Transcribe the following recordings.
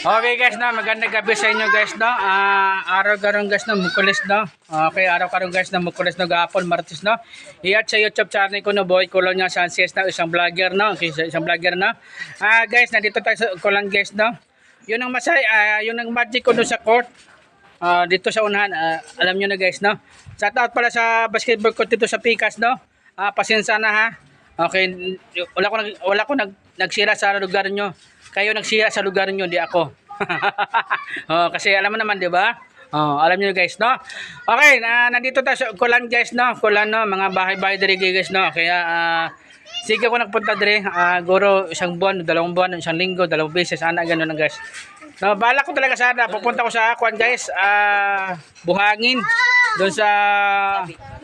Okay guys, no, magandang gabi sa inyo guys, no. Araw karon guys, no, Miyerkules, no. Okay, araw karon guys, no, Miyerkules, no, gahapon Martes, no. Iyat sa YouTube channel ko, no, Boy Colonia Sanchez, no, isang vlogger, no. Okay, isang vlogger, no. Guys, nandito tayo sa Kulan guys, no. Yun ang masay, yun ang magic ko doon sa court. Dito sa unahan, alam niyo na guys, no. Shout out pala sa basketball court dito sa Picas, no. Pasensya na ha. Okay, wala ko nagsira sa lugar nyo. Kayo nagsira sa lugar nyo, di ako. Kasi alam mo naman, di ba? Alam niyo guys, no? Okay, nandito tayo sa Kulan guys, no? Kulan, no? Mga bahay-bahay diri guys, no? Kaya, sige ko nagpunta diri. Guro, isang buwan, 2 buwan, isang linggo, 2 beses, gano'n na guys. No, bala ko talaga sana. Pupunta ko sa Kuan guys, Buhangin. Doon sa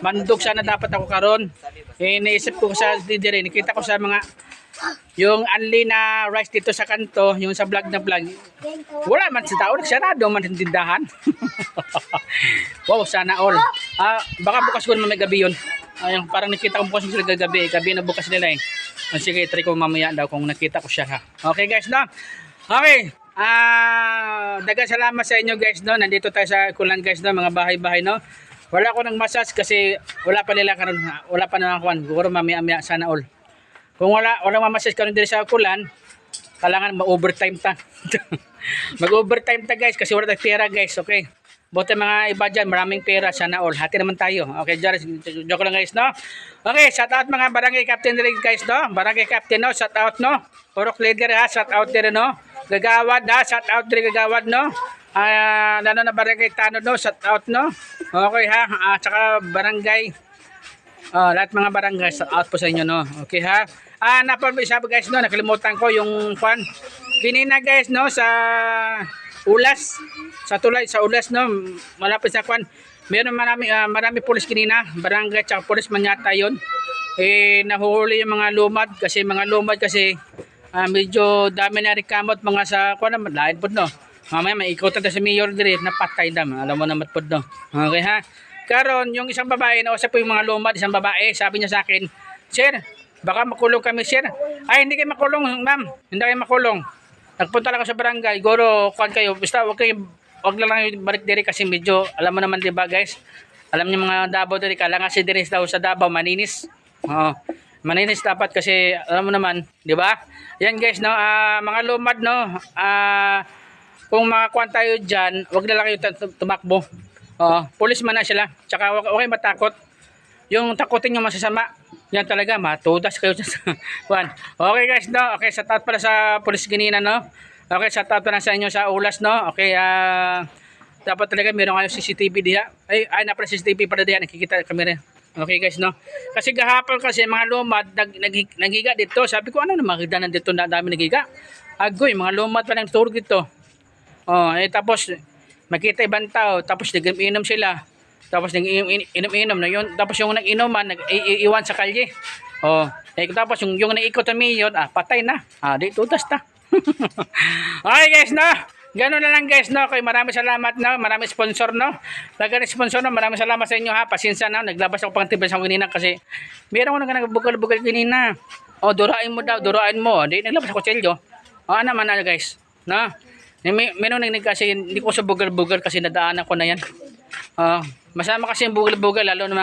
Mandog sana dapat ako karon. Naisip ko sa diri, nakita ko sa mga yung unli na rice dito sa kanto, yung sa vlog na vlog. Wala man si tao, nagsarado man yung tindahan. Wow, sana all. Baka bukas ko naman may gabi yun. Yung parang nakita ko bukas sila gabi na bukas nila eh. Sige, try ko mamaya daw kung nakita ko siya ha. Okay guys, no? Okay. Dagang salamat sa inyo guys, no? Nandito tayo sa Kulan guys, no? Mga bahay-bahay, no? Wala ko ng massage kasi wala pa nila karon, wala pa na kuan. Siguro mamaya sana all. Kung wala mamassage karon diri sa Kulan, kailangan ma-overtime ta. Mag-overtime ta guys kasi wala tayong pera guys, okay? Bote mga iba dyan, maraming pera, sana all. Hati naman tayo. Okay, joke lang guys, no? Okay, shout out mga barangay captain diri guys, no? Barangay captain, no? Shout out, no? Purok leader ha, shout out diri, no? Gagawad ha, shout out diri Gagawad, no? Na barangay Tanod, no? Shout out, no? Okay ha, tsaka barangay, lahat mga barangay, shout out po sa inyo, no? Okay ha. Sabi guys, no? Nakalimutan ko yung kwan. Pinina guys, no? Sa Ulas, sa tulay, sa Ulas, no? Malapit sa kwan. Meron marami pulis kinina, barangay tsaka pulis man yata yun. Nahuli yung mga lumad kasi medyo dami na rekamot mga sa kwan naman, lain po, no? Mamaya may ikutan tayo sa mayor dire, napatay dam. Alam mo naman po, no? Okay ha. Karon yung isang babae, nausap po yung mga lumad, isang babae, sabi niya sa akin, "Sir, baka makulong kami, sir." Ay, hindi kayo makulong, ma'am. Hindi kayo makulong. Nagpunta lang ako sa barangay. Goro, kuan kayo. Basta wag lang yung balik diri kasi medyo, alam mo naman 'di ba, guys? Alam niyo mga Davao diri, kailangan si diri daw sa Davao maninis. Maninis dapat kasi alam mo naman, 'di ba? Yan guys, no, mga lumad, no. Kung makakuan tayo diyan, wag na lang kayo tumakbo. Pulis man na sila. Tsaka okay matakot. Yung takutin yung masasama. Yan talaga, matudas kayo sa kuan. Okay guys, no. Okay, shout out pala sa pulis ganina, no. Okay, shout out pala sa inyo sa Ulas, no. Okay, dapat talaga meron kayo CCTV diha. Ay na pala CCTV para diha, nakikita kami rin. Okay guys, no. Kasi gahapon kasi mga lumad naghiga dito. Sabi ko ano na makita nandito na dami naghiga. Agoy, mga lumad pa lang turog dito. Tapos makita ibang tao, tapos nag-inom sila. Tapos nag-inom na yun. Tapos yung nag-inuman, nag-iwan sa kalye. Tapos yung naikot na mayor, patay na. Di tutas ta. Okay guys, no. Gano'n na lang guys, no. Okay, maraming salamat, no. Maraming sponsor, no. Talaga sponsor, no. Maraming salamat sa inyo ha. Pasensya na. Naglabas ako pang tibay sa kanina kasi meron ko na nagbugal-bugal kanina. Durain mo daw, durain mo. Di naglabas ako kutsilyo. Naman na guys. No. Meron kasi hindi ko sa bugal-bugal kasi nadaanan ko na yan. Masama kasi yung bugal-bugal lalo ng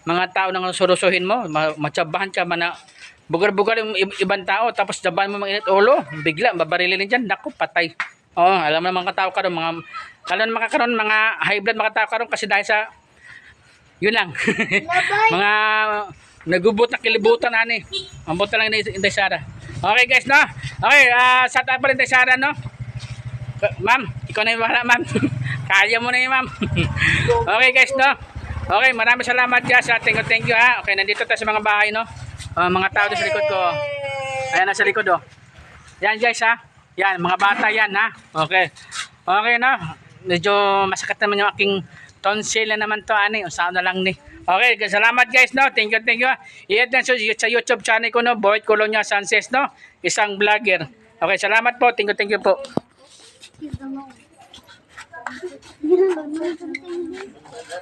mga tao nang surusuhin mo, matsabahan ka man na bugal-bugal yung ibang tao tapos jabahan mo mainit ulo, bigla babarilin diyan, naku patay. Alam mo mga tao karon, lalo na makakaroon mga high blood mga tao karon kasi dahil sa yun lang. Mga nagubot na kilibutan ani. Ambot lang ni Inday Sara. Okay guys, no. Okay, sa tayo pa rin Inday Sara, no. Ma'am, ikaw na yung wala, ma'am. Kaya mo na yun, ma'am. Okay guys, no. Okay, maraming salamat guys. Thank you ha. Okay, nandito tayo sa mga bahay, no. Mga tao doon sa likod ko. Ayan, nasa likod, Yan guys ha. Yan, mga bata yan ha. Okay. Okay, no. Medyo masakit naman yung aking tonsil na naman to, ani. Saan na lang ni. Okay, salamat guys, no. Thank you. I-add na sa YouTube channel ko, no. Boy Colonia Sanchez, no. Isang vlogger. Okay, salamat po. Thank you po.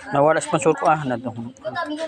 Nawala sponsor ko